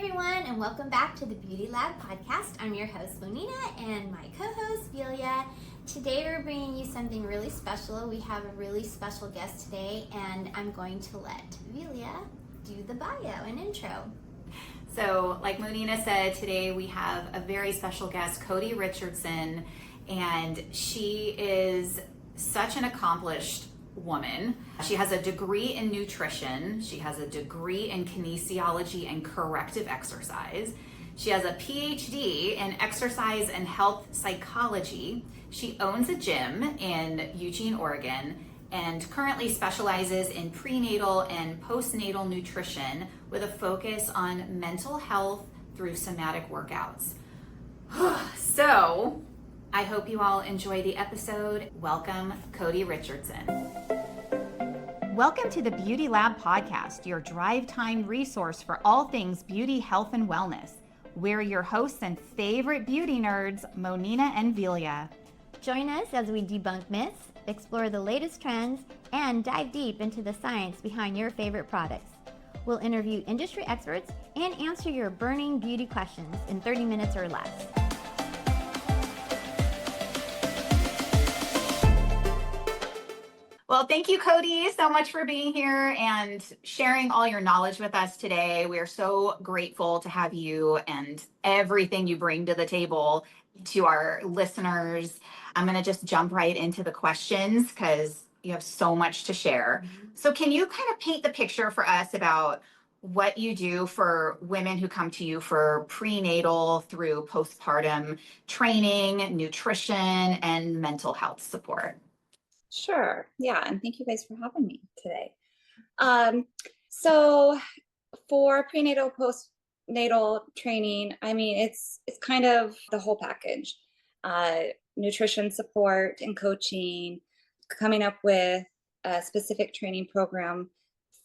everyone, and welcome back to the Beauty Lab podcast. I'm your host, Monina, and my co-host, Velia. Today we're bringing you something really special. We have a really special guest today, and I'm going to let Velia do the bio and intro. So, like Monina said, today we have a very special guest, Coty Richardson, and she is such an accomplished woman. She has a degree in nutrition. She has a degree in kinesiology and corrective exercise. She has a PhD in exercise and health psychology. She owns a gym in Eugene, Oregon, and currently specializes in prenatal and postnatal nutrition with a focus on mental health through somatic workouts. So, I hope you all enjoy the episode. Welcome, Coty Richardson. Welcome to the Beauty Lab podcast, your drive time resource for all things beauty, health, and wellness. We're your hosts and favorite beauty nerds, Monina and Velia. Join us as we debunk myths, explore the latest trends, and dive deep into the science behind your favorite products. We'll interview industry experts and answer your burning beauty questions in 30 minutes or less. Well, thank you, Coty, so much for being here and sharing all your knowledge with us today. We are so grateful to have you and everything you bring to the table to our listeners. I'm going to just jump right into the questions because you have so much to share. So can you kind of paint the picture for us about what you do for women who come to you for prenatal through postpartum training, nutrition, and mental health support? Sure. Yeah. And thank you guys for having me today. So for prenatal, postnatal training, I mean, it's kind of the whole package, nutrition support and coaching, coming up with a specific training program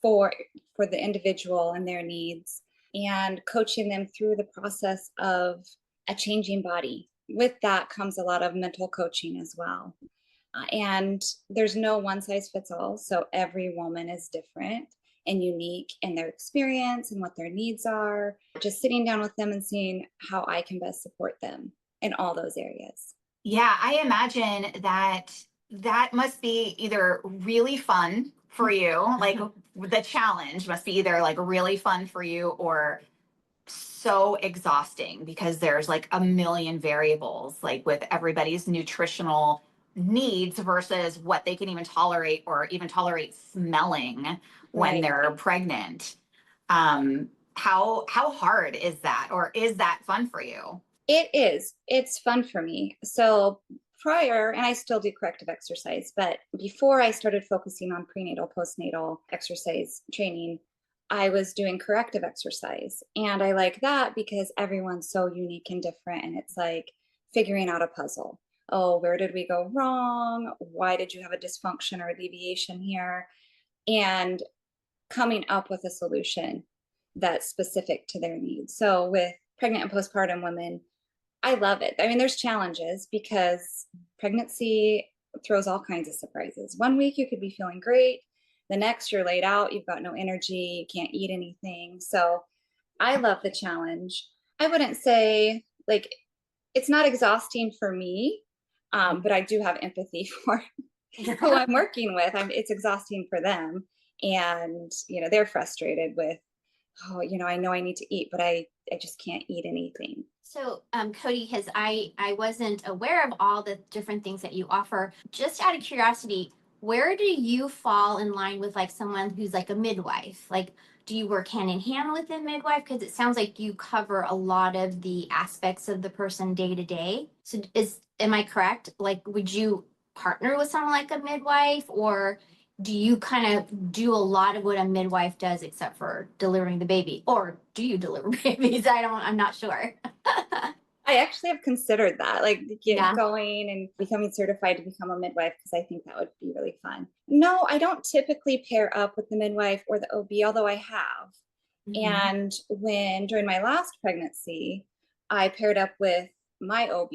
for the individual and their needs, and coaching them through the process of a changing body. With that comes a lot of mental coaching as well. And there's no one size fits all. So every woman is different and unique in their experience and what their needs are. Just sitting down with them and seeing how I can best support them in all those areas. Yeah, I imagine that must be either really fun for you, like the challenge must be either like really fun for you or so exhausting because there's like a million variables, like with everybody's nutritional needs versus what they can even tolerate or even tolerate smelling when they're pregnant. How hard is that, or is that fun for you? It is. It's fun for me. So prior, and I still do corrective exercise, but before I started focusing on prenatal, postnatal exercise training, I was doing corrective exercise. And I like that because everyone's so unique and different. And it's like figuring out a puzzle. Oh, where did we go wrong? Why did you have a dysfunction or a deviation here? And coming up with a solution that's specific to their needs. So with pregnant and postpartum women, I love it. I mean, there's challenges because pregnancy throws all kinds of surprises. One week you could be feeling great. The next you're laid out, you've got no energy, you can't eat anything. So I love the challenge. I wouldn't say like it's not exhausting for me. But I do have empathy for who I'm working with. It's exhausting for them. And, they're frustrated with, I know I need to eat, but I just can't eat anything. So, Coty, because I wasn't aware of all the different things that you offer. Just out of curiosity, where do you fall in line with like someone who's like a midwife? Like, do you work hand in hand with a midwife? Because it sounds like you cover a lot of the aspects of the person day to day. So am I correct? Like, would you partner with someone like a midwife, or do you kind of do a lot of what a midwife does except for delivering the baby? Or do you deliver babies? I'm not sure. I actually have considered that, like going and becoming certified to become a midwife, because I think that would be really fun. No, I don't typically pair up with the midwife or the OB, although I have. And during my last pregnancy, I paired up with my OB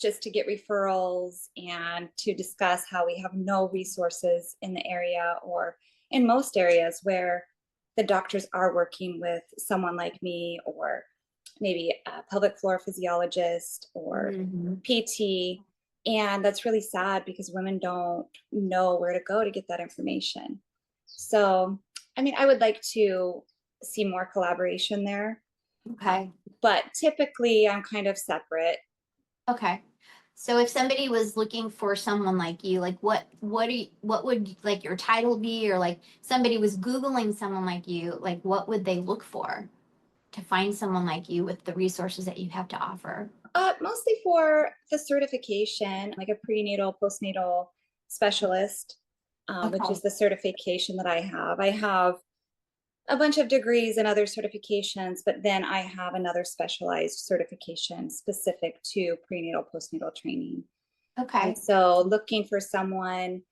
just to get referrals and to discuss how we have no resources in the area or in most areas where the doctors are working with someone like me, or maybe a pelvic floor physiologist or PT. And that's really sad because women don't know where to go to get that information. So, I mean, I would like to see more collaboration there. Okay. But typically I'm kind of separate. Okay. So if somebody was looking for someone like you, like what would like your title be, or like somebody was Googling someone like you, like what would they look for to find someone like you with the resources that you have to offer? Mostly for the certification, like a prenatal, postnatal specialist, which Okay. is the certification that I have. I have a bunch of degrees and other certifications, but then I have another specialized certification specific to prenatal, postnatal training. Okay. And so looking for someone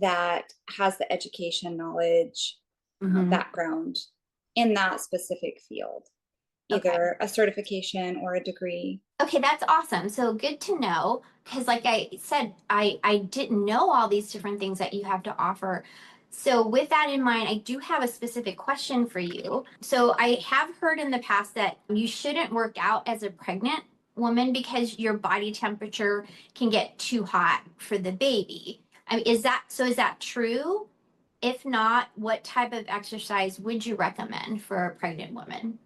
that has the education, knowledge, background in that specific field, either a certification or a degree. Okay, that's awesome. So good to know, because like I said, I didn't know all these different things that you have to offer. So with that in mind, I do have a specific question for you. So I have heard in the past that you shouldn't work out as a pregnant woman because your body temperature can get too hot for the baby. I mean, is that true? If not, what type of exercise would you recommend for a pregnant woman?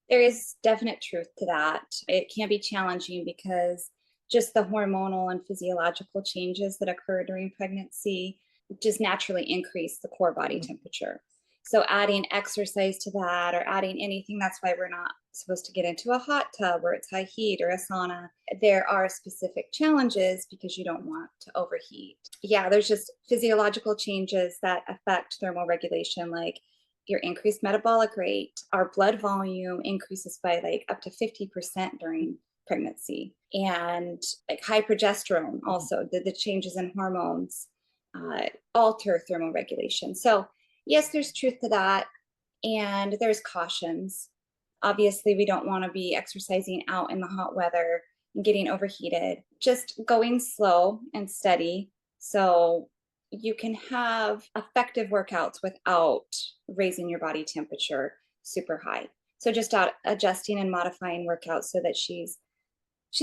There is definite truth to that. It can be challenging because just the hormonal and physiological changes that occur during pregnancy just naturally increase the core body temperature. So adding exercise to that, or adding anything, that's why we're not supposed to get into a hot tub where it's high heat, or a sauna. There are specific challenges because you don't want to overheat. Yeah, there's just physiological changes that affect thermal regulation, like your increased metabolic rate. Our blood volume increases by like up to 50% during pregnancy. And like high progesterone, also the changes in hormones alter thermal regulation. So yes, there's truth to that. And there's cautions. Obviously, we don't want to be exercising out in the hot weather and getting overheated. Just going slow and steady, so you can have effective workouts without raising your body temperature super high. So just adjusting and modifying workouts so that she's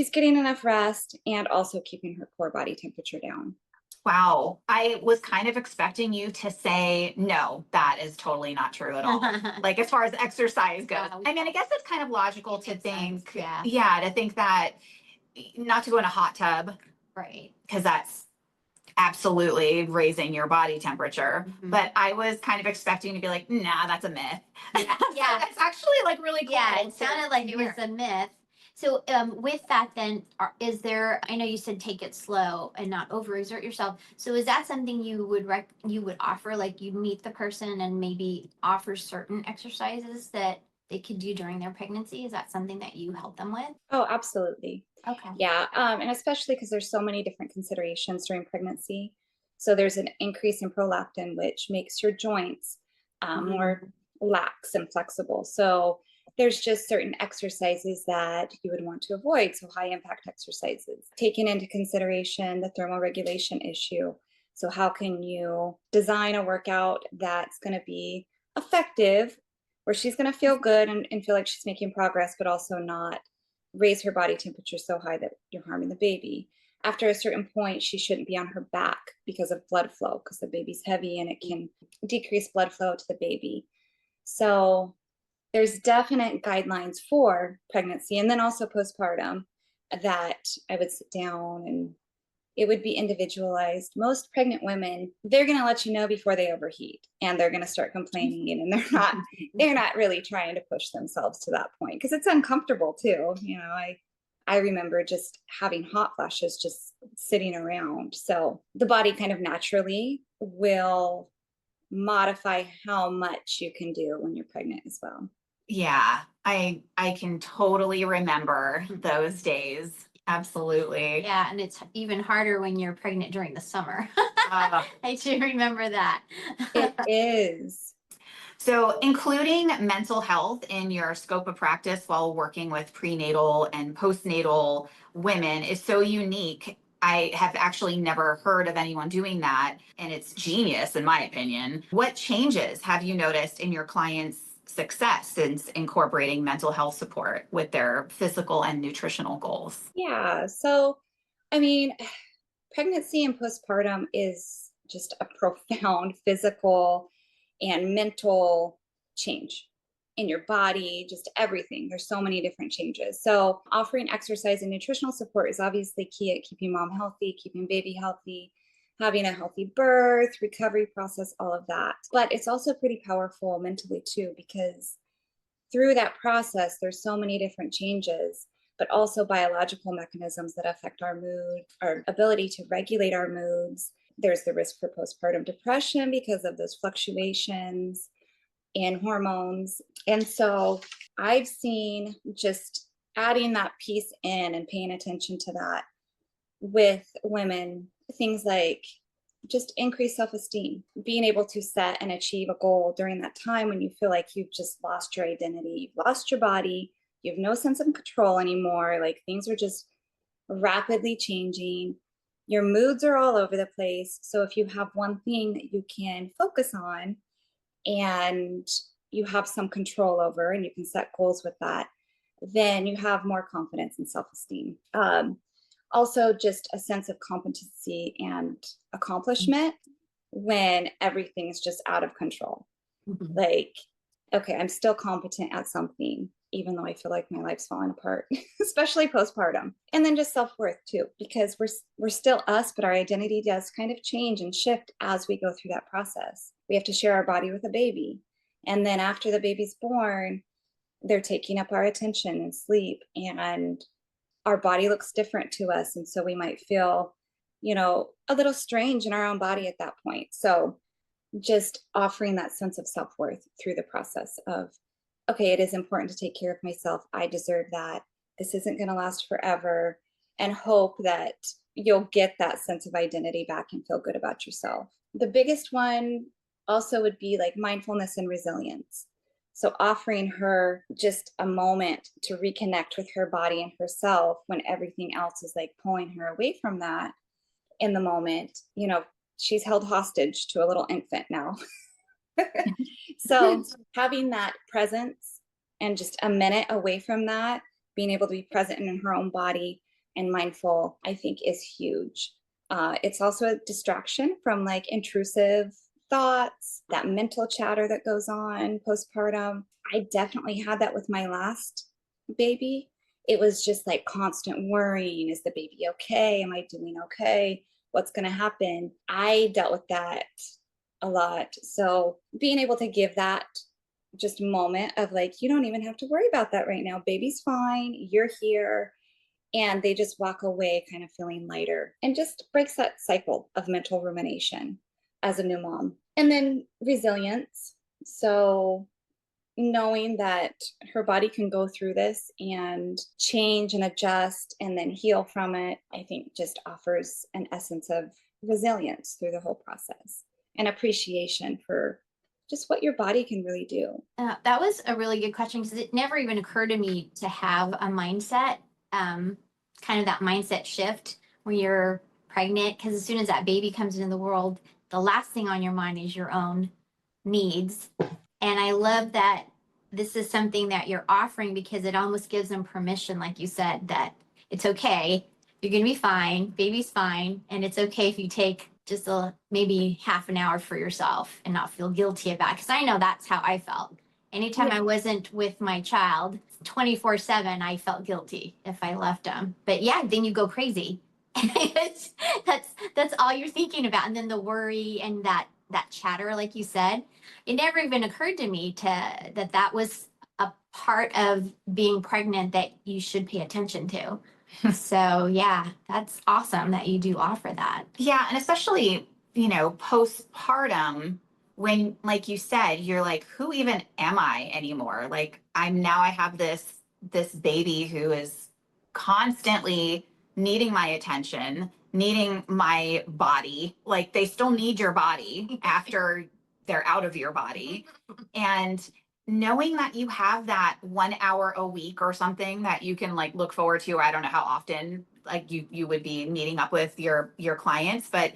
getting enough rest and also keeping her core body temperature down. Wow. I was kind of expecting you to say, no, that is totally not true at all. Like as far as exercise goes. Wow. I mean, I guess it's kind of logical to think, sense, yeah. to think that not to go in a hot tub, Right. because that's absolutely raising your body temperature. But I was kind of expecting to be like, nah, that's a myth. Yeah. So it's actually like really cool. Yeah, it sounded like it was a myth. So with that then, is there, I know you said take it slow and not overexert yourself. So is that something you would offer, like you meet the person and maybe offer certain exercises that they could do during their pregnancy? Is that something that you help them with? Oh, absolutely. Okay. Yeah, and especially because there's so many different considerations during pregnancy. So there's an increase in prolactin, which makes your joints more lax and flexible. So there's just certain exercises that you would want to avoid. So high impact exercises, taking into consideration the thermal regulation issue. So how can you design a workout that's going to be effective, where she's going to feel good and feel like she's making progress, but also not raise her body temperature so high that you're harming the baby. After a certain point, she shouldn't be on her back because of blood flow, because the baby's heavy and it can decrease blood flow to the baby. So there's definite guidelines for pregnancy and then also postpartum that I would sit down and it would be individualized. Most pregnant women, they're going to let you know before they overheat, and they're going to start complaining, and they're not really trying to push themselves to that point because it's uncomfortable too. You know, I remember just having hot flashes just sitting around. So the body kind of naturally will modify how much you can do when you're pregnant as well. Yeah, I can totally remember those days. Absolutely. Yeah, and it's even harder when you're pregnant during the summer. I do remember that. It is. So including mental health in your scope of practice while working with prenatal and postnatal women is so unique I have actually never heard of anyone doing that, and it's genius in my opinion. What changes have you noticed in your clients' success since incorporating mental health support with their physical and nutritional goals? Yeah. So, I mean, pregnancy and postpartum is just a profound physical and mental change in your body, just everything. There's so many different changes. So, offering exercise and nutritional support is obviously key at keeping mom healthy, keeping baby healthy, having a healthy birth, recovery process, all of that. But it's also pretty powerful mentally too, because through that process, there's so many different changes, but also biological mechanisms that affect our mood, our ability to regulate our moods. There's the risk for postpartum depression because of those fluctuations in hormones. And so I've seen just adding that piece in and paying attention to that with women, things like just increased self-esteem, being able to set and achieve a goal during that time when you feel like you've just lost your identity, you've lost your body, you have no sense of control anymore, like things are just rapidly changing, your moods are all over the place. So if you have one thing that you can focus on and you have some control over and you can set goals with that, then you have more confidence and self-esteem. Also just a sense of competency and accomplishment when everything's just out of control. Mhm. Like, okay, I'm still competent at something, even though I feel like my life's falling apart, especially postpartum. And then just self-worth too, because we're still us, but our identity does kind of change and shift as we go through that process. We have to share our body with a baby. And then after the baby's born, they're taking up our attention and sleep, and our body looks different to us. And so we might feel, a little strange in our own body at that point. So just offering that sense of self-worth through the process of, okay, it is important to take care of myself. I deserve that. This isn't going to last forever. And hope that you'll get that sense of identity back and feel good about yourself. The biggest one also would be like mindfulness and resilience. So offering her just a moment to reconnect with her body and herself when everything else is like pulling her away from that in the moment. She's held hostage to a little infant now. So having that presence and just a minute away from that, being able to be present in her own body and mindful, I think is huge. It's also a distraction from like intrusive thoughts, that mental chatter that goes on postpartum. I definitely had that with my last baby. It was just like constant worrying. Is the baby okay? Am I doing okay? What's going to happen? I dealt with that a lot. So being able to give that just moment of like, you don't even have to worry about that right now. Baby's fine. You're here. And they just walk away kind of feeling lighter, and just breaks that cycle of mental rumination as a new mom. And then resilience. So knowing that her body can go through this and change and adjust and then heal from it, I think just offers an essence of resilience through the whole process, and appreciation for just what your body can really do. That was a really good question, because it never even occurred to me to have a mindset, kind of that mindset shift when you're pregnant, because as soon as that baby comes into the world, the last thing on your mind is your own needs. And I love that this is something that you're offering, because it almost gives them permission, like you said, that it's okay. You're going to be fine. Baby's fine. And it's okay if you take just maybe half an hour for yourself and not feel guilty about it. Because I know that's how I felt. Anytime I wasn't with my child 24/7, I felt guilty if I left them. But yeah, then you go crazy. that's all you're thinking about. And then the worry and that chatter, like you said, it never even occurred to me that was a part of being pregnant that you should pay attention to. So yeah, that's awesome that you do offer that. Yeah, and especially, postpartum, when, like you said, you're like, who even am I anymore? Like, I have this baby who is constantly needing my attention, needing my body. Like, they still need your body after they're out of your body. And knowing that you have that 1 hour a week or something that you can like look forward to, I don't know how often like you would be meeting up with your clients, but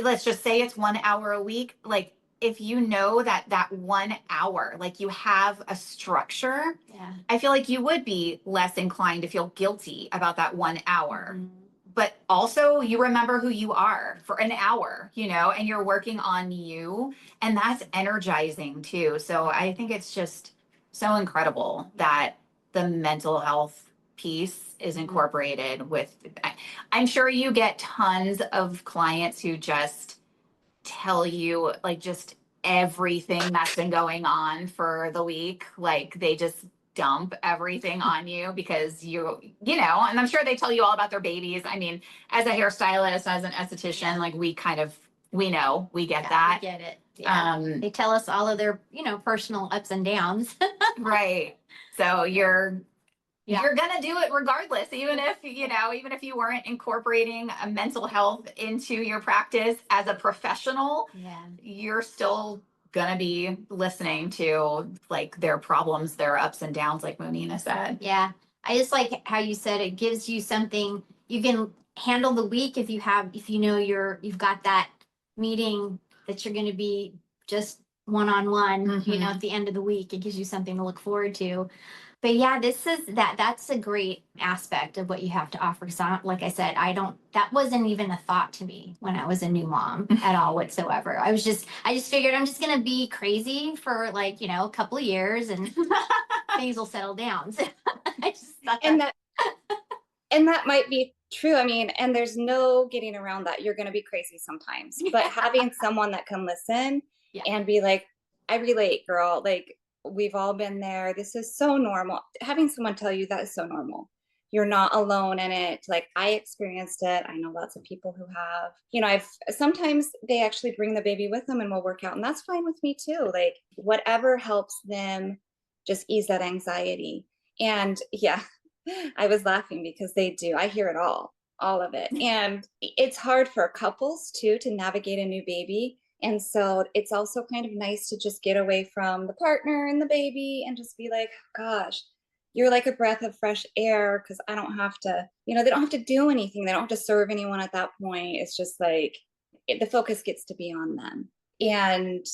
let's just say it's 1 hour a week. Like if you know that 1 hour, like you have a structure, Yeah. I feel like you would be less inclined to feel guilty about that 1 hour. Mm-hmm. But also you remember who you are for an hour, and you're working on you, and that's energizing too. So I think it's just so incredible that the mental health piece is incorporated with, I'm sure you get tons of clients who just tell you like just everything that's been going on for the week. Like they just dump everything on you because and I'm sure they tell you all about their babies. I mean, as a hairstylist, as an esthetician, like we know, we get that. We get it. Yeah. They tell us all of their, personal ups and downs. Right. So you're gonna do it regardless, even if you weren't incorporating a mental health into your practice as a professional, you're still gonna be listening to like their problems, their ups and downs, like Monina said. Yeah. I just like how you said it gives you something you can handle the week if you've got that meeting that you're going to be just one-on-one, at the end of the week. It gives you something to look forward to. But yeah, that's a great aspect of what you have to offer. So like I said, that wasn't even a thought to me when I was a new mom at all whatsoever. I just figured I'm just going to be crazy for like, a couple of years and things will settle down. So I just thought and that might be true. I mean, and there's no getting around that. You're going to be crazy sometimes, but having someone that can listen and be like, I relate, girl. Like, we've all been there. This is so normal. Having someone tell you that is so normal. You're not alone in it. Like I experienced it. I know lots of people who have, sometimes they actually bring the baby with them and we'll work out, and that's fine with me too. Like whatever helps them just ease that anxiety. And yeah, I was laughing because they do. I hear it all of it. And it's hard for couples too to navigate a new baby. And so it's also kind of nice to just get away from the partner and the baby and just be like, gosh, you're like a breath of fresh air, because I don't have to, they don't have to do anything. They don't have to serve anyone at that point. It's just like the focus gets to be on them and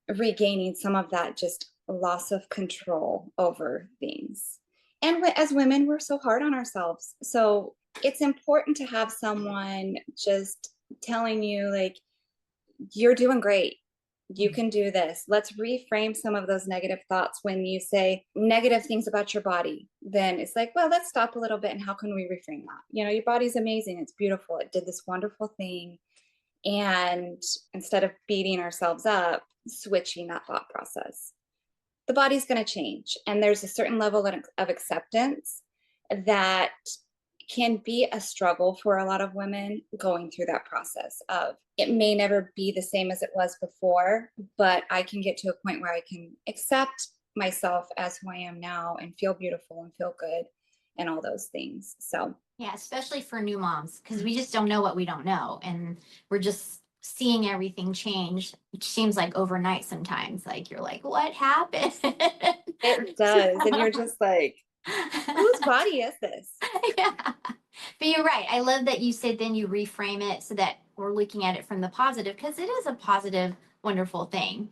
regaining some of that just loss of control over things. And as women, we're so hard on ourselves. So it's important to have someone just telling you like, you're doing great. You can do this. Let's reframe some of those negative thoughts. When you say negative things about your body, then it's like, well, let's stop a little bit. And how can we reframe that? Your body's amazing. It's beautiful. It did this wonderful thing. And instead of beating ourselves up, switching that thought process, the body's going to change. And there's a certain level of acceptance that can be a struggle for a lot of women going through that process of, it may never be the same as it was before, but I can get to a point where I can accept myself as who I am now and feel beautiful and feel good and all those things. So yeah, especially for new moms, because we just don't know what we don't know. And we're just seeing everything change, which seems like overnight sometimes. Like you're like, what happened? It does. And you're just like, whose body is this? Yeah. But you're right. I love that you said then you reframe it so that we're looking at it from the positive, because it is a positive, wonderful thing,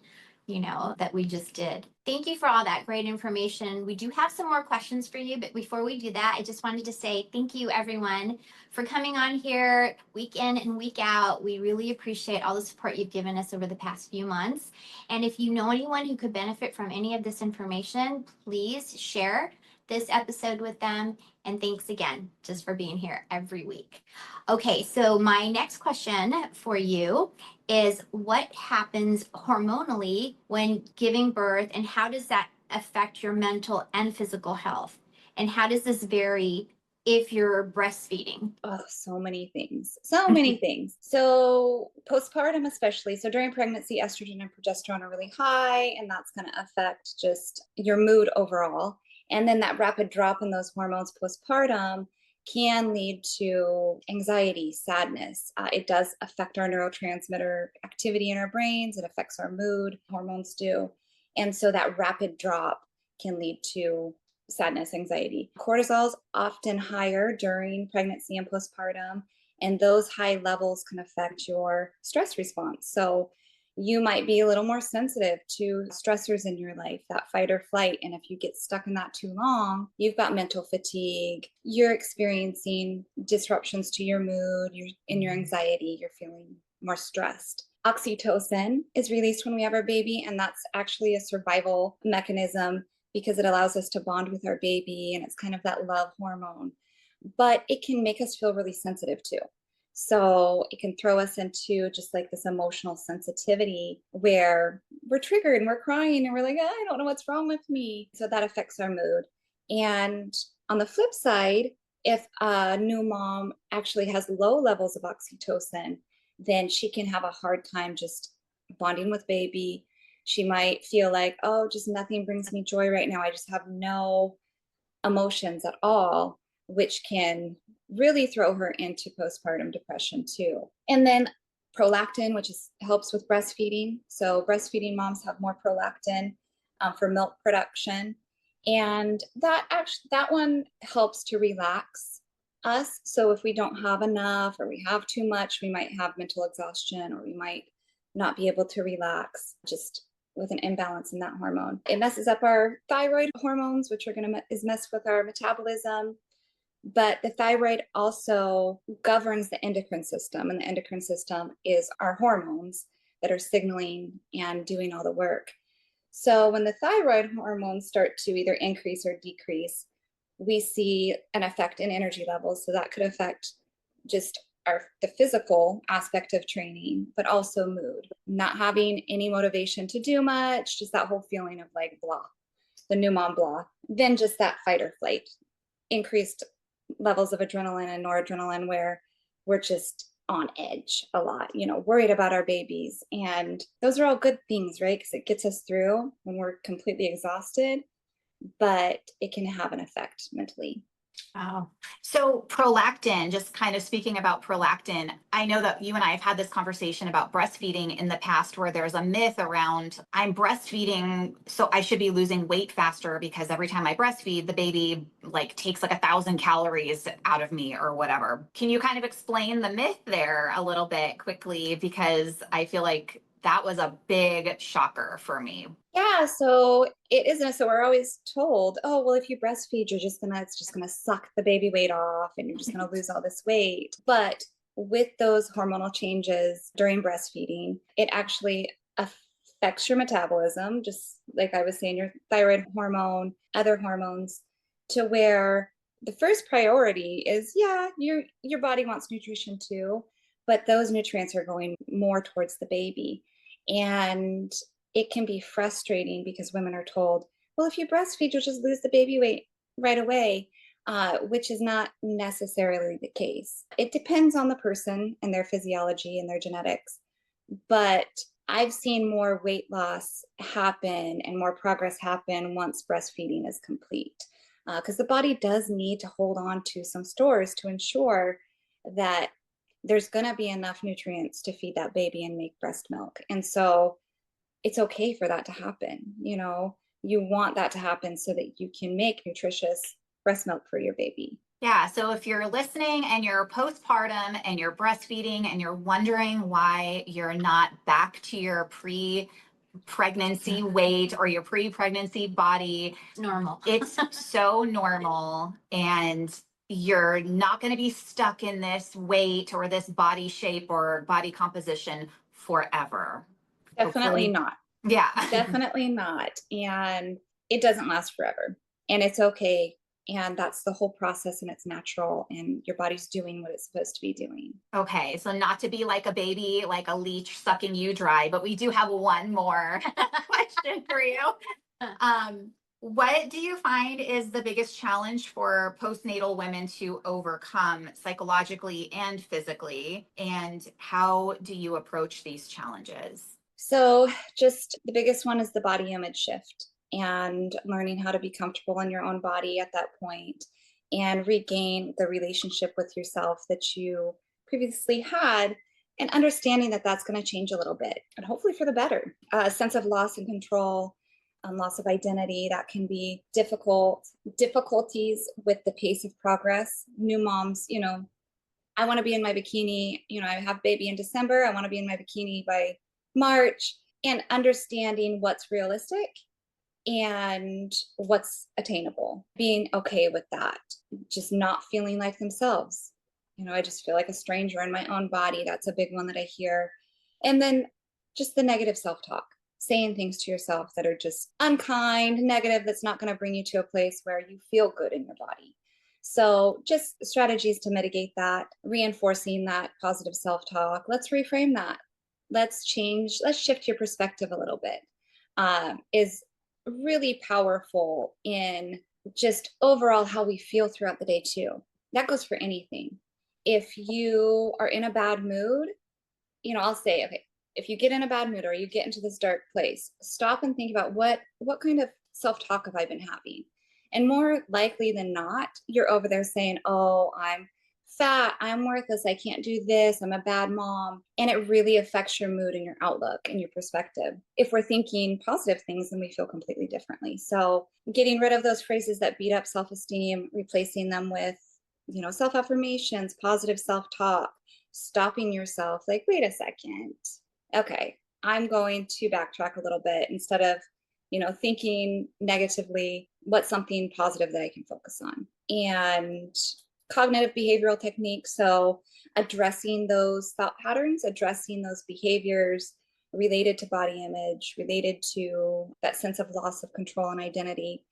that we just did. Thank you for all that great information. We do have some more questions for you, but before we do that, I just wanted to say thank you, everyone, for coming on here week in and week out. We really appreciate all the support you've given us over the past few months. And if you know anyone who could benefit from any of this information, please share this episode with them. And thanks again just for being here every week. Okay, so my next question for you is, what happens hormonally when giving birth, and how does that affect your mental and physical health? And how does this vary if you're breastfeeding? Oh, so many things. So many things. So postpartum, especially. So during pregnancy, estrogen and progesterone are really high, and that's going to affect just your mood overall. And then that rapid drop in those hormones postpartum can lead to anxiety, sadness. It does affect our neurotransmitter activity in our brains. It affects our mood, hormones do. And so that rapid drop can lead to sadness, anxiety. Cortisol is often higher during pregnancy and postpartum, and those high levels can affect your stress response. So you might be a little more sensitive to stressors in your life, that fight or flight. And if you get stuck in that too long, you've got mental fatigue, you're experiencing disruptions to your mood, in your anxiety, you're feeling more stressed. Oxytocin is released when we have our baby, and that's actually a survival mechanism because it allows us to bond with our baby, and it's kind of that love hormone. But it can make us feel really sensitive too. So it can throw us into just like this emotional sensitivity where we're triggered and we're crying and we're like, I don't know what's wrong with me. So that affects our mood. And on the flip side, if a new mom actually has low levels of oxytocin, then she can have a hard time just bonding with baby. She might feel like, oh, just nothing brings me joy right now. I just have no emotions at all, which can really throw her into postpartum depression too. And then prolactin, which helps with breastfeeding. So breastfeeding moms have more prolactin for milk production. And that one helps to relax us. So if we don't have enough or we have too much, we might have mental exhaustion, or we might not be able to relax just with an imbalance in that hormone. It messes up our thyroid hormones, which are is mess with our metabolism. But the thyroid also governs the endocrine system, and the endocrine system is our hormones that are signaling and doing all the work. So when the thyroid hormones start to either increase or decrease, we see an effect in energy levels. So that could affect just the physical aspect of training, but also mood, not having any motivation to do much, just that whole feeling of like blah, the new mom blah. Then just that fight or flight, increased levels of adrenaline and noradrenaline, where we're just on edge a lot, worried about our babies. And those are all good things, right? Because it gets us through when we're completely exhausted, but it can have an effect mentally. Wow. So prolactin, just kind of speaking about prolactin, I know that you and I have had this conversation about breastfeeding in the past, where there's a myth around I'm breastfeeding, so I should be losing weight faster because every time I breastfeed, the baby takes 1,000 calories out of me or whatever. Can you kind of explain the myth there a little bit quickly? Because I feel like that was a big shocker for me. Yeah, so it isn't. So we're always told, oh, well, if you breastfeed, it's just gonna suck the baby weight off and you're just gonna lose all this weight. But with those hormonal changes during breastfeeding, it actually affects your metabolism, just like I was saying, your thyroid hormone, other hormones, to where the first priority is, yeah, your body wants nutrition too, but those nutrients are going more towards the baby. And it can be frustrating because women are told, well, if you breastfeed, you'll just lose the baby weight right away, which is not necessarily the case. It depends on the person and their physiology and their genetics. But I've seen more weight loss happen and more progress happen once breastfeeding is complete, because the body does need to hold on to some stores to ensure that there's going to be enough nutrients to feed that baby and make breast milk. And so it's okay for that to happen. You want that to happen so that you can make nutritious breast milk for your baby. Yeah. So if you're listening and you're postpartum and you're breastfeeding and you're wondering why you're not back to your pre-pregnancy weight or your pre-pregnancy body, Normal. It's so normal. And you're not going to be stuck in this weight or this body shape or body composition forever. Definitely Hopefully. not. Yeah. Definitely not. And it doesn't last forever. And it's okay. And that's the whole process, and it's natural, and your body's doing what it's supposed to be doing. Okay. So not to be like a baby, like a leech sucking you dry, but we do have one more question for you. What do you find is the biggest challenge for postnatal women to overcome psychologically and physically? And how do you approach these challenges? So just the biggest one is the body image shift, and learning how to be comfortable in your own body at that point and regain the relationship with yourself that you previously had, and understanding that that's going to change a little bit and hopefully for the better. A sense of loss and control, loss of identity. That can be difficulties with the pace of progress. New moms, I want to be in my bikini, I have baby in December. I want to be in my bikini by March, and understanding what's realistic and what's attainable, being okay with that, just not feeling like themselves. I just feel like a stranger in my own body. That's a big one that I hear. And then just the negative self-talk, saying things to yourself that are just unkind, negative, that's not going to bring you to a place where you feel good in your body. So just strategies to mitigate that, reinforcing that positive self-talk. Let's reframe that. Let's shift your perspective a little bit, is really powerful in just overall how we feel throughout the day too. That goes for anything. If you are in a bad mood, I'll say, okay, if you get in a bad mood or you get into this dark place, stop and think about what kind of self-talk have I been having? And more likely than not, you're over there saying, oh, I'm fat, I'm worthless, I can't do this, I'm a bad mom. And it really affects your mood and your outlook and your perspective. If we're thinking positive things, then we feel completely differently. So getting rid of those phrases that beat up self-esteem, replacing them with, self-affirmations, positive self-talk, stopping yourself, like, wait a second. Okay, I'm going to backtrack a little bit. Instead of, thinking negatively, what's something positive that I can focus on? And cognitive behavioral techniques. So addressing those thought patterns, addressing those behaviors related to body image, related to that sense of loss of control and identity,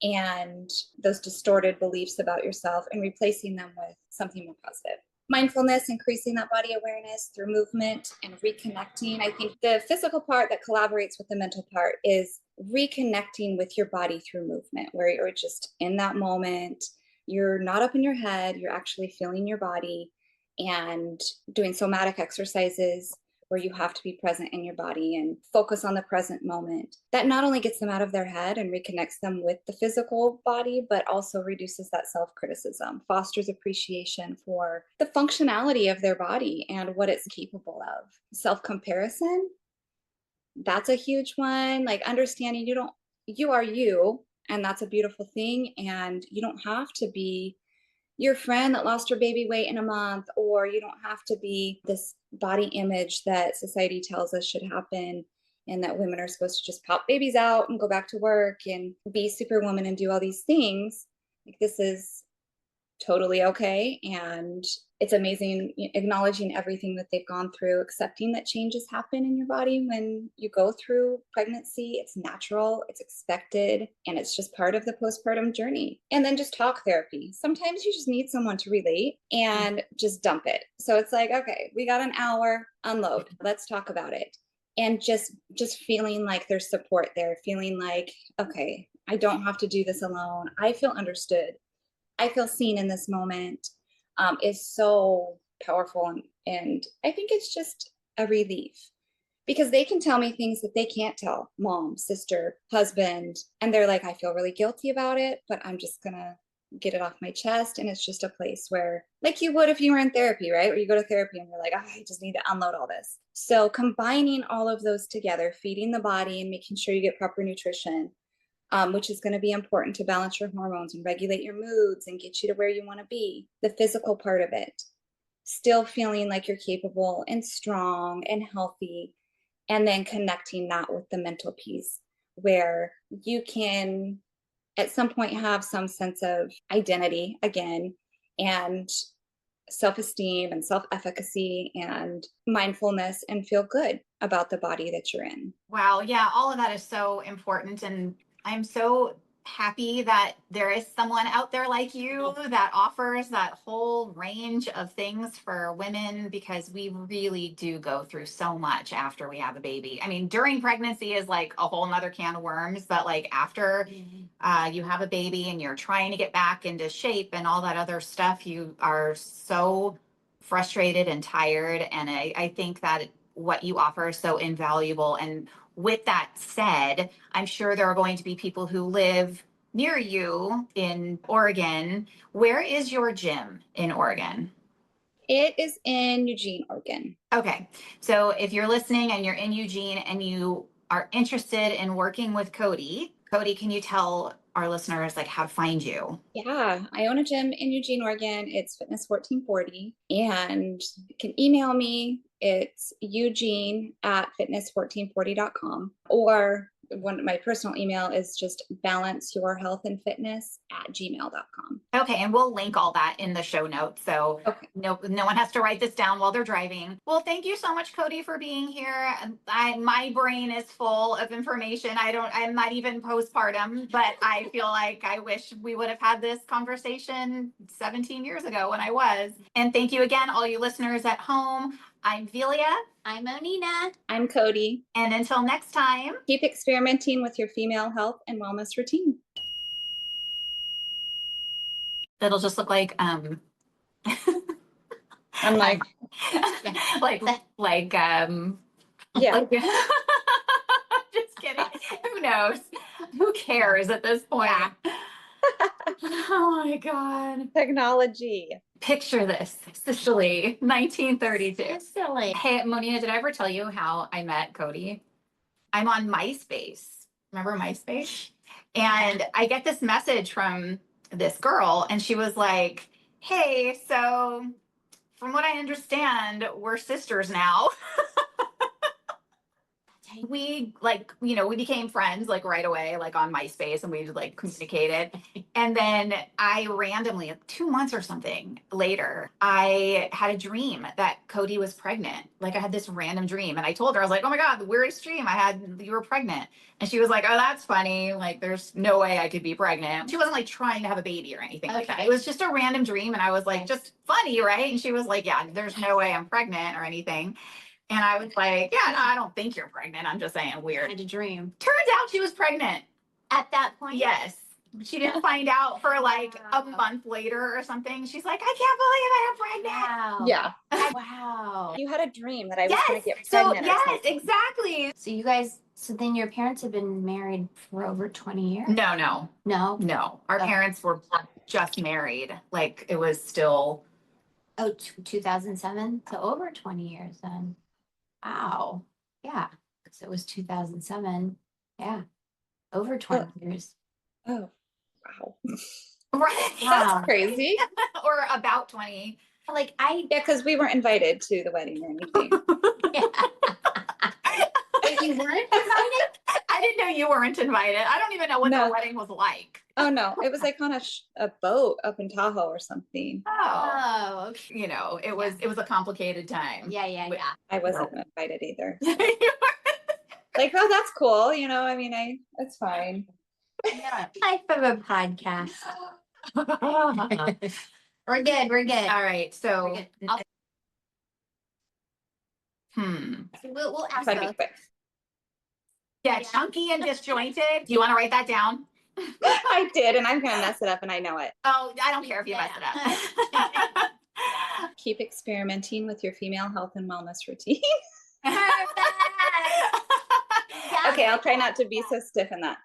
and those distorted beliefs about yourself, and replacing them with something more positive. Mindfulness, increasing that body awareness through movement and reconnecting. I think the physical part that collaborates with the mental part is reconnecting with your body through movement, where you're just in that moment. You're not up in your head, you're actually feeling your body, and doing somatic exercises where you have to be present in your body and focus on the present moment. That not only gets them out of their head and reconnects them with the physical body, but also reduces that self-criticism, fosters appreciation for the functionality of their body and what it's capable of. Self-comparison, that's a huge one. Like understanding you are you, and that's a beautiful thing. And you don't have to be your friend that lost her baby weight in a month, or you don't have to be this body image that society tells us should happen, and that women are supposed to just pop babies out and go back to work and be superwoman and do all these things. Like, this is totally okay. And it's amazing acknowledging everything that they've gone through, accepting that changes happen in your body when you go through pregnancy. It's natural, it's expected, and it's just part of the postpartum journey. And then just talk therapy. Sometimes you just need someone to relate and just dump it. So it's like, okay, we got an hour, unload, let's talk about it. And just feeling like there's support there, feeling like, okay, I don't have to do this alone. I feel understood. I feel seen in this moment, is so powerful. And I think it's just a relief, because they can tell me things that they can't tell mom, sister, husband. And they're like, I feel really guilty about it, but I'm just going to get it off my chest. And it's just a place where, like you would if you were in therapy, right? Where you go to therapy and you're like, oh, I just need to unload all this. So combining all of those together, feeding the body and making sure you get proper nutrition, which is going to be important to balance your hormones and regulate your moods and get you to where you want to be. The physical part of it, still feeling like you're capable and strong and healthy, and then connecting that with the mental piece, where you can at some point have some sense of identity again, and self-esteem and self-efficacy and mindfulness, and feel good about the body that you're in. Wow. Yeah. All of that is so important. And I'm so happy that there is someone out there like you that offers that whole range of things for women, because we really do go through so much after we have a baby. I mean, during pregnancy is like a whole nother can of worms, but like after you have a baby and you're trying to get back into shape and all that other stuff, you are so frustrated and tired. And I think that what you offer is so invaluable. And with that said, I'm sure there are going to be people who live near you in Oregon. Where is your gym in Oregon? It is in Eugene, Oregon. Okay. So if you're listening and you're in Eugene and you are interested in working with Coty, Coty, can you tell our listeners like how to find you? Yeah, I own a gym in Eugene, Oregon. It's Fitness 1440, and you can email me. It's eugene@fitness1440.com, or my personal email is just balanceyourhealthandfitness@gmail.com. Okay, and we'll link all that in the show notes. So Okay. no one has to write this down while they're driving. Well, thank you so much, Coty, for being here. My brain is full of information. I'm not even postpartum, but I feel like I wish we would have had this conversation 17 years ago when I was. And thank you again, all you listeners at home. I'm Velia. I'm Monina. I'm Coty. And until next time, Keep experimenting with your female health and wellness routine. that'll just look like I'm like, yeah. Just kidding. Who knows? Who cares at this point? Yeah. Oh my God. Technology. Picture this. Sicily, 1932. It's silly. Hey, Monina, did I ever tell you how I met Coty? I'm on MySpace. Remember MySpace? And I get this message from this girl, and she was like, hey, so from what I understand, we're sisters now. We we became friends like right away, like on MySpace, and we like communicated. And then I randomly, 2 months or something later, I had a dream that Coty was pregnant. Like I had this random dream, and I told her, I was like, oh my God, the weirdest dream I had, you were pregnant. And she was like, oh, that's funny. Like there's no way I could be pregnant. She wasn't like trying to have a baby or anything like that. It was just a random dream. And I was like, just funny, right? And she was like, yeah, there's no way I'm pregnant or anything. And I was like, yeah, no, I don't think you're pregnant. I'm just saying I weird. had a dream. Turns out she was pregnant. At that point? Yes. She didn't find out for like a month later or something. She's like, I can't believe I am pregnant. Wow. Yeah. Wow. You had a dream that I was going to get So pregnant. yes, exactly. So you guys, so then your parents have been married for over 20 years? No. No? Our Oh. parents were just married. Like it was still. Oh, 2007? So over 20 years then. Wow. Yeah. So it was 2007. Yeah. Over 20 years. Oh, wow. Right. Wow. That's crazy. Or about 20. Like Yeah, because we weren't invited to the wedding or anything. Wait, you weren't invited? I didn't know you weren't invited. I don't even know what No. the wedding was like. Oh, no. It was like on a boat up in Tahoe or something. Oh. Oh, okay. You know, it was a complicated time. Yeah. I wasn't invited either. Like, oh, that's cool. I mean, it's fine. Life of a podcast. We're good. All right. So, We're good. We'll ask Try to be both. quick. Yeah, chunky and disjointed. Do you want to write that down? I did, and I'm going to mess it up, and I know it. Oh, I don't care if you mess it up. Keep experimenting with your female health and wellness routine. Perfect. Okay, I'll try not to be so stiff in that.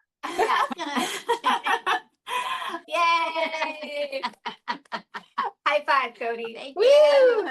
Yay! High five, Coty. Thank Woo! you.